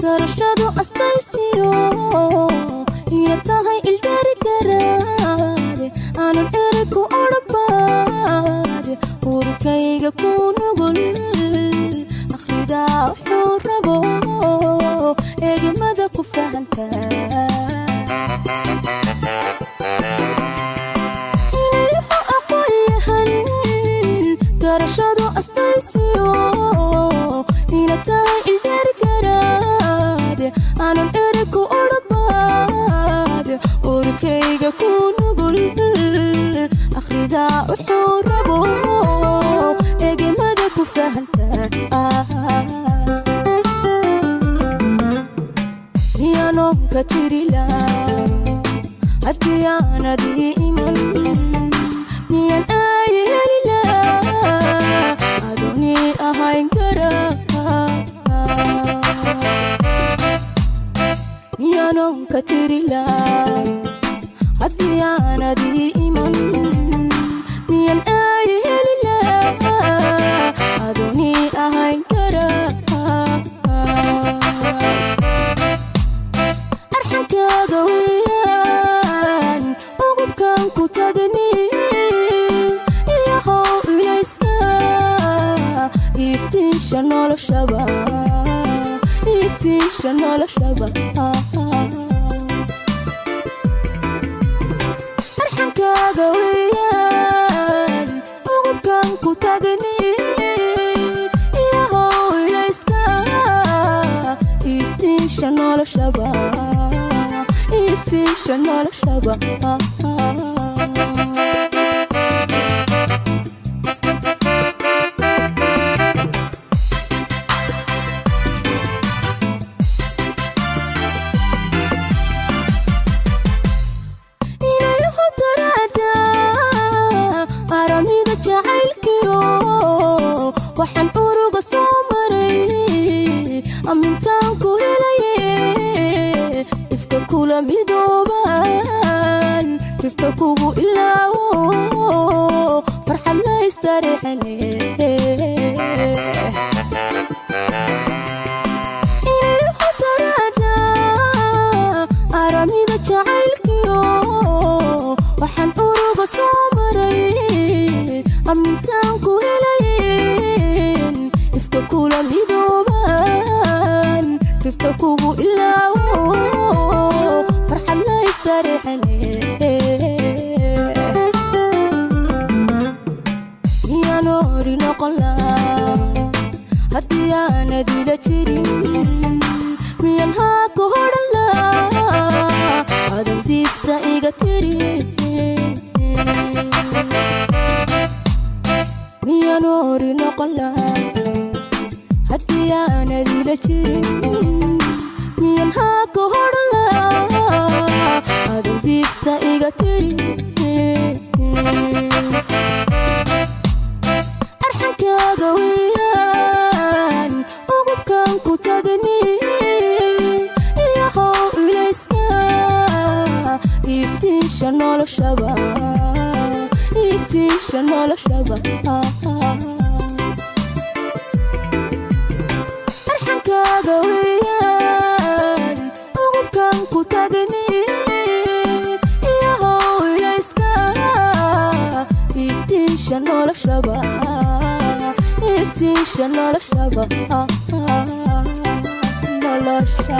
garashadu asbaysiyo yatahay ildaari garaade aanu eriku odhabaade urkayga ku nugul akhridaa wuxuu rabo eegmada ku fahantaa garashadu asbaysiyo yatahay ildaari garaade aanu eriku odhabaade urkayga ku nugul akhridaa wuxuu rabo eegmada ku fahantaa miyaanonka tirila haddii aanadii iman miyan aayelila adooni ahayn kara miyaanonka tirila haddii aanadii iman miyan aayelila adooni ahayn kara arxankaaga weyaan ugubkan ku tagni iyahow ilayska iftiisha noloshaba iftiisha noloshaba arxankaaga weyaan ugubkan ku tagni iyahow ilayska iftiisha noloshaba iftiisha noloshaba aramida jacaylkiyo waxaan uruga soo maray amintaan ku helaye ifka kula midooban ifka kugu ilaawo farxad la istareexane inayaho darada aramida jacaylkiyo waxaan uruga soo maray amintaan ku helayen ifka kula midooban ifka kugu ilaawo farxad la istareexane miyaan ori noqon laa haddii aanadila jirin miyan haa ku hodhan laa adan diifta iga tirin miyaan ori noqon laa haddii aanadila jirin miyan haa ku hodhan laa adan diifta iga tirin arxankaaga weyaan ugubkan ku tagni iyahow ilayska iftiisha noloshaba iftiisha noloshaba arxankaaga weyaan ugubkan ku tagni iyahow ilayska iftiisha noloshaba iftiisha noloshaba nolosha